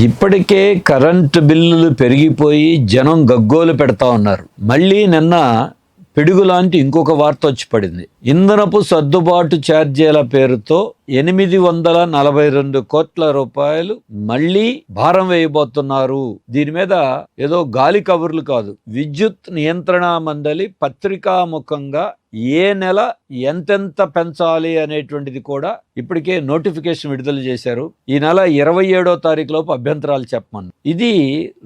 ఇప్పటికే కరెంటు బిల్లులు పెరిగిపోయి జనం గగ్గోలు పెడతా ఉన్నారు. మళ్ళీ నిన్న పిడుగు లాంటి ఇంకొక వార్త వచ్చి పడింది. ఇంధనపు సర్దుబాటు ఛార్జీల పేరుతో 842 కోట్ల రూపాయలు మళ్ళీ భారం వేయబోతున్నారు. దీని మీద ఏదో గాలి కబుర్లు కాదు, విద్యుత్ నియంత్రణ మండలి పత్రికాముఖంగా ఏ నెల ఎంతెంత పెంచాలి అనేటువంటిది కూడా ఇప్పటికే నోటిఫికేషన్ విడుదల చేశారు. ఈ నెల 27వ తారీఖు లోపు అభ్యంతరాలు చెప్పమని. ఇది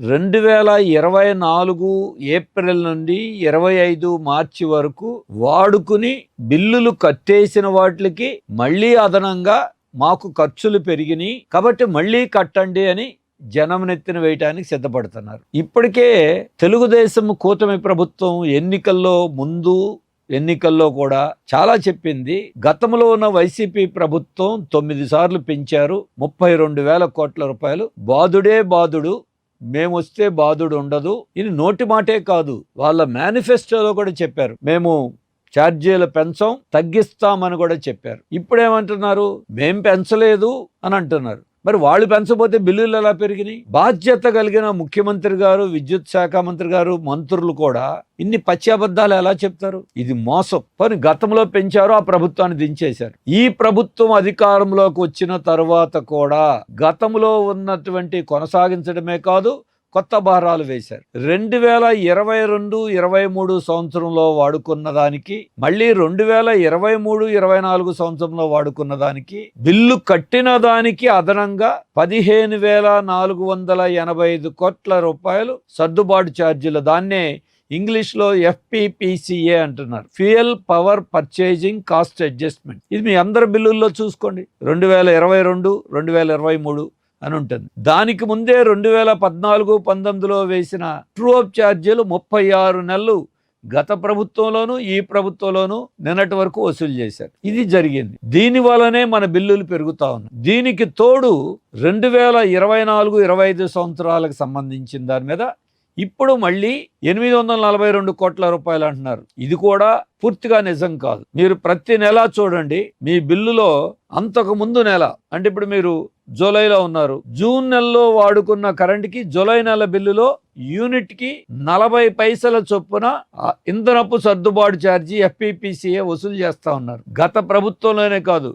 2024 ఏప్రిల్ నుండి 25 మార్చి వరకు వాడుకుని బిల్లులు కట్టేసిన వాటికి మళ్ళీ అదనంగా మాకు ఖర్చులు పెరిగినాయి కాబట్టి మళ్ళీ కట్టండి అని జనం నెత్తిన వేయటానికి సిద్ధపడుతున్నారు. ఇప్పటికే తెలుగుదేశం కూటమి ప్రభుత్వం ఎన్నికల్లో ముందు ఎన్నికల్లో కూడా చాలా చెప్పింది. గతంలో ఉన్న వైసీపీ ప్రభుత్వం 9 సార్లు పెంచారు, 32,000 కోట్ల రూపాయలు. బాదుడే బాదుడు, మేమొస్తే బాదుడు ఉండదు. ఇది నోటి మాటే కాదు, వాళ్ళ మేనిఫెస్టోలో కూడా చెప్పారు. మేము ఛార్జీలు పెంచాం, తగ్గిస్తామని కూడా చెప్పారు. ఇప్పుడేమంటున్నారు, మేం పెంచలేదు అని అంటున్నారు. మరి వాళ్ళు పెంచబోతే బిల్లులు ఎలా పెరిగినాయి? బాధ్యత కలిగిన ముఖ్యమంత్రి గారు, విద్యుత్ శాఖ మంత్రి గారు, మంత్రులు కూడా ఇన్ని పచ్చి అబద్ధాలు ఎలా చెప్తారు? ఇది మోసం. కానీ గతంలో పెంచారు, ఆ ప్రభుత్వాన్ని దించేశారు. ఈ ప్రభుత్వం అధికారంలోకి వచ్చిన తర్వాత కూడా గతంలో ఉన్నటువంటి కొనసాగించడమే కాదు, కొత్త భారాలు వేశారు. 2022-23 సంవత్సరంలో వాడుకున్న దానికి, మళ్ళీ 2023-24 సంవత్సరంలో వాడుకున్న దానికి, బిల్లు కట్టిన దానికి అదనంగా 15,485 కోట్ల రూపాయలు సర్దుబాటు ఛార్జీలు. దాన్నే ఇంగ్లీష్లో FPPCA అంటున్నారు, fuel power purchasing cost adjustment. ఇది మీ అందరి బిల్లుల్లో చూసుకోండి, 2022, 2023 అని ఉంటుంది. దానికి ముందే 2014-19లో వేసిన ట్రూ అప్ ఛార్జీలు 36 నెలలు గత ప్రభుత్వంలోనూ ఈ ప్రభుత్వంలోనూ నిన్నటి వరకు వసూలు చేశారు. ఇది జరిగింది. దీని వల్లనే మన బిల్లులు పెరుగుతా ఉన్నాయి. దీనికి తోడు 2024-25 సంవత్సరాలకు సంబంధించిన దాని మీద ఇప్పుడు మళ్ళీ 842 కోట్ల రూపాయలు అంటున్నారు. ఇది కూడా పూర్తిగా నిజం కాదు. మీరు ప్రతి నెల చూడండి, మీ బిల్లులో అంతకు ముందు నెల, అంటే ఇప్పుడు మీరు జూలైలో ఉన్నారు, జూన్ నెలలో వాడుకున్న కరెంట్కి జూలై నెల బిల్లులో యూనిట్కి 40 పైసల చొప్పున ఇంధనపు సర్దుబాటు ఛార్జీ FPPCA వసూలు చేస్తా ఉన్నారు. గత ప్రభుత్వంలోనే కాదు,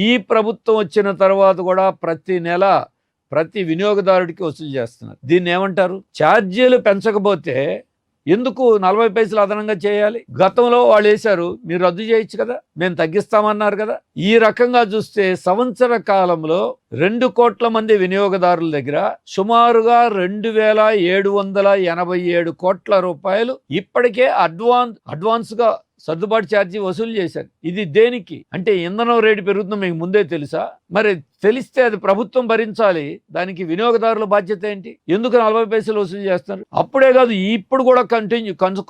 ఈ ప్రభుత్వం వచ్చిన తర్వాత కూడా ప్రతి నెల ప్రతి వినియోగదారుడికి వసూలు చేస్తున్నారు. దీన్ని ఏమంటారు? ఛార్జీలు పెంచకపోతే ఎందుకు 40 పైసలు అదనంగా చేయాలి? గతంలో వాళ్ళు వేశారు, మీరు రద్దు చేయొచ్చు కదా, మేము తగ్గిస్తామన్నారు కదా. ఈ రకంగా చూస్తే సంవత్సర కాలంలో 2 కోట్ల మంది వినియోగదారుల దగ్గర సుమారుగా 2,787 కోట్ల రూపాయలు ఇప్పటికే అడ్వాన్స్గా సర్దుబాటు ఛార్జీ వసూలు చేశారు. ఇది దేనికి? అంటే ఇంధనం రేటు పెరుగుతుందో మీకు ముందే తెలుసా? మరి తెలిస్తే అది ప్రభుత్వం భరించాలి, దానికి వినియోగదారుల బాధ్యత ఏంటి? ఎందుకు 40 పైసలు వసూలు చేస్తున్నారు? అప్పుడే కాదు, ఇప్పుడు కూడా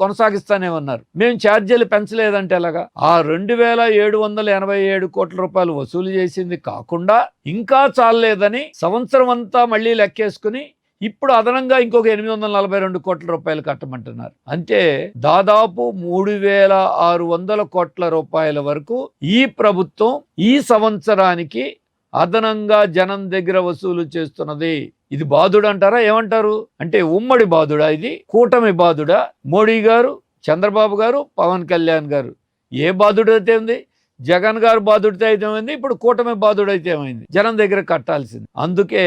కొనసాగిస్తానే ఉన్నారు. మేము ఛార్జీలు పెంచలేదంటే ఎలాగా? ఆ 2,787 కోట్ల రూపాయలు వసూలు చేసింది కాకుండా ఇంకా చాలలేదని సంవత్సరం అంతా మళ్ళీ లెక్కేసుకుని ఇప్పుడు అదనంగా ఇంకొక 842 కోట్ల రూపాయలు కట్టమంటున్నారు. అంటే దాదాపు 3,600 కోట్ల రూపాయల వరకు ఈ ప్రభుత్వం ఈ సంవత్సరానికి అదనంగా జనం దగ్గర వసూలు చేస్తున్నది. ఇది బాధుడు అంటారా? ఏమంటారు? అంటే ఉమ్మడి బాధుడా? ఇది కూటమి బాధుడా? మోడీ గారు, చంద్రబాబు గారు, పవన్ కళ్యాణ్ గారు ఏ బాధుడైతే ఉంది? జగన్ గారు బాధుడితే అయితే ఏమైంది, ఇప్పుడు కూటమి బాధుడైతే ఏమైంది? జనం దగ్గర కట్టాల్సింది. అందుకే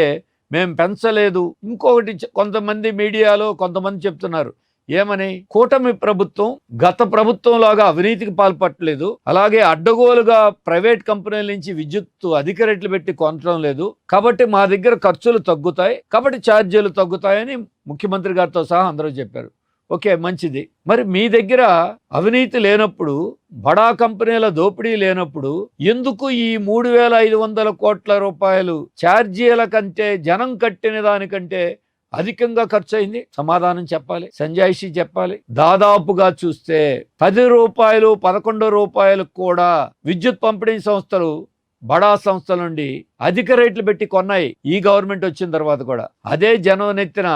మేము పెంచలేదు. ఇంకొకటి, కొంతమంది మీడియాలో కొంతమంది చెప్తున్నారు ఏమని, కూటమి ప్రభుత్వం గత ప్రభుత్వం లాగా అవినీతికి పాల్పట్టలేదు, అలాగే అడ్డగోలుగా ప్రైవేట్ కంపెనీల నుంచి విద్యుత్ అధిక రేట్లు పెట్టి కొనడం లేదు, కాబట్టి మా దగ్గర ఖర్చులు తగ్గుతాయి, కాబట్టి ఛార్జీలు తగ్గుతాయని ముఖ్యమంత్రి గారితో సహా అందరూ చెప్పారు. ఓకే, మంచిది. మరి మీ దగ్గర అవినీతి లేనప్పుడు, బడా కంపెనీల దోపిడీ లేనప్పుడు ఎందుకు ఈ 3,500 కోట్ల రూపాయలు ఛార్జీల కంటే జనం కట్టిన దానికంటే అధికంగా ఖర్చు అయింది? సమాధానం చెప్పాలి, సంజాయిషి చెప్పాలి. దాదాపుగా చూస్తే 10 రూపాయలు 11 రూపాయలకు కూడా విద్యుత్ పంపిణీ సంస్థలు, బడా సంస్థల నుండి అధిక రేట్లు పెట్టి కొన్నాయి ఈ గవర్నమెంట్ వచ్చిన తర్వాత కూడా. అదే జనం నెత్తిన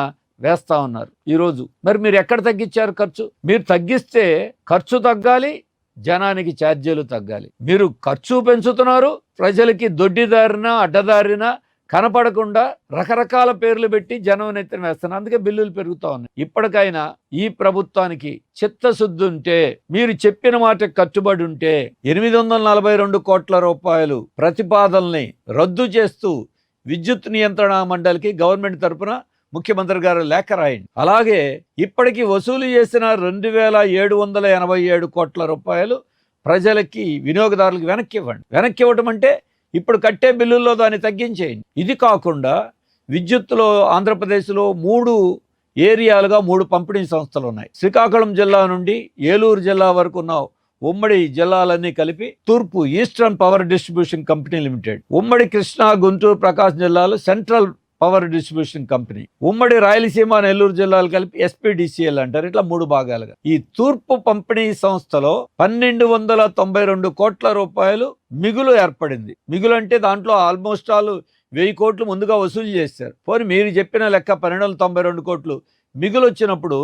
వేస్తా ఉన్నారు ఈరోజు. మరి మీరు ఎక్కడ తగ్గించారు ఖర్చు? మీరు తగ్గిస్తే ఖర్చు తగ్గాలి, జనానికి ఛార్జీలు తగ్గాలి. మీరు ఖర్చు పెంచుతున్నారు, ప్రజలకి దొడ్డిదారిన అడ్డదారిన కనపడకుండా రకరకాల పేర్లు పెట్టి జనం నెత్తిన వేస్తున్నారు. అందుకే బిల్లులు పెరుగుతా ఉన్నాయి. ఇప్పటికైనా ఈ ప్రభుత్వానికి చిత్తశుద్ధి ఉంటే, మీరు చెప్పిన మాట కట్టుబడి ఉంటే 842 కోట్ల రూపాయలు ప్రతిపాదనల్ని రద్దు చేస్తూ విద్యుత్ నియంత్రణ మండలికి గవర్నమెంట్ తరపున ముఖ్యమంత్రి గారు లేఖ రాయండి. అలాగే ఇప్పటికీ వసూలు చేసిన 2787 కోట్ల రూపాయలు ప్రజలకి, వినియోగదారులకు వెనక్కి ఇవ్వండి. వెనక్కి ఇవ్వటం అంటే ఇప్పుడు కట్టే బిల్లుల్లో దాన్ని తగ్గించేయండి. ఇది కాకుండా విద్యుత్తులో ఆంధ్రప్రదేశ్లో 3 ఏరియాలుగా 3 పంపిణీ సంస్థలు ఉన్నాయి. శ్రీకాకుళం జిల్లా నుండి ఏలూరు జిల్లా వరకు ఉన్న ఉమ్మడి జిల్లాలన్నీ కలిపి తూర్పు eastern power distribution company limited, ఉమ్మడి కృష్ణా, గుంటూరు, ప్రకాశం జిల్లాలో సెంట్రల్ పవర్ డిస్ట్రిబ్యూషన్ కంపెనీ, ఉమ్మడి రాయలసీమ, నెల్లూరు జిల్లాలు కలిపి ఎస్పీడీసీఎల్ అంటారు. ఇట్లా 3 భాగాలుగా ఈ తూర్పు పంపిణీ సంస్థలో 1292 కోట్ల రూపాయలు మిగులు ఏర్పడింది. మిగులు అంటే దాంట్లో ఆల్మోస్ట్ ఆల్ 1000 కోట్లు ముందుగా వసూలు చేశారు. పోనీ మీరు చెప్పిన లెక్క 1292 కోట్లు మిగులు వచ్చినప్పుడు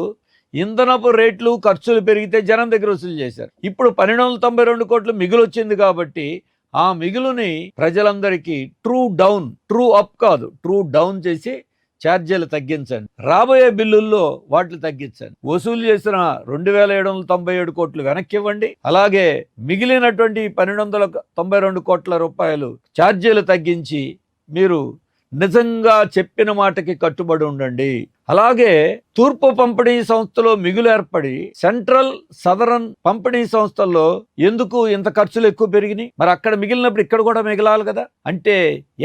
ఇంధనపు రేట్లు, ఖర్చులు పెరిగితే జనం దగ్గర వసూలు చేశారు. ఇప్పుడు 1292 కోట్లు మిగులు వచ్చింది కాబట్టి ఆ మిగులుని ప్రజలందరికీ ట్రూ అప్ కాదు, ట్రూ డౌన్ చేసి ఛార్జీలు తగ్గించండి. రాబోయే బిల్లుల్లో వాటిని తగ్గించండి. వసూలు చేసిన 2797 కోట్లు వెనక్కి ఇవ్వండి. అలాగే మిగిలినటువంటి 1292 కోట్ల రూపాయలు ఛార్జీలు తగ్గించి మీరు నిజంగా చెప్పిన మాటకి కట్టుబడి ఉండండి. అలాగే తూర్పు పంపిణీ సంస్థలో మిగులు ఏర్పడి సెంట్రల్, సదరన్ పంపిణీ సంస్థల్లో ఎందుకు ఇంత ఖర్చులు ఎక్కువ పెరిగినాయి? మరి అక్కడ మిగిలినప్పుడు ఇక్కడ కూడా మిగలాలి కదా. అంటే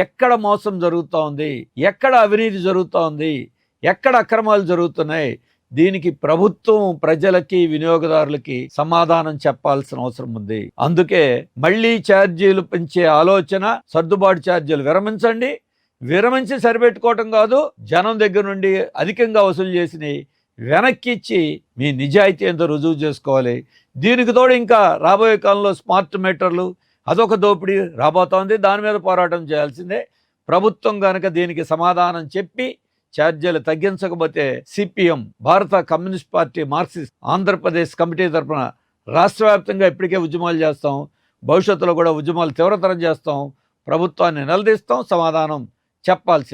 ఎక్కడ మోసం జరుగుతూ ఉంది, ఎక్కడ అవినీతి జరుగుతూ ఉంది, ఎక్కడ అక్రమాలు జరుగుతున్నాయి, దీనికి ప్రభుత్వం ప్రజలకి, వినియోగదారులకి సమాధానం చెప్పాల్సిన అవసరం ఉంది. అందుకే మళ్ళీ ఛార్జీలు పెంచే ఆలోచన, సర్దుబాటు ఛార్జీలు విరమించి సరిపెట్టుకోవటం కాదు, జనం దగ్గర నుండి అధికంగా వసూలు చేసి వెనక్కిచ్చి మీ నిజాయితీ ఎంతో రుజువు చేసుకోవాలి. దీనికి తోడు ఇంకా రాబోయే కాలంలో స్మార్ట్ మీటర్లు, అదొక దోపిడీ రాబోతోంది. దాని మీద పోరాటం చేయాల్సిందే. ప్రభుత్వం కనుక దీనికి సమాధానం చెప్పి ఛార్జీలు తగ్గించకపోతే సిపిఎం, భారత communist party Marxist Andhra Pradesh committee తరఫున రాష్ట్ర వ్యాప్తంగా ఇప్పటికే ఉద్యమాలు చేస్తాం. భవిష్యత్తులో కూడా ఉద్యమాలు తీవ్రతరం చేస్తాం. ప్రభుత్వాన్ని నిలదీస్తాం. సమాధానం చెప్పాల్సి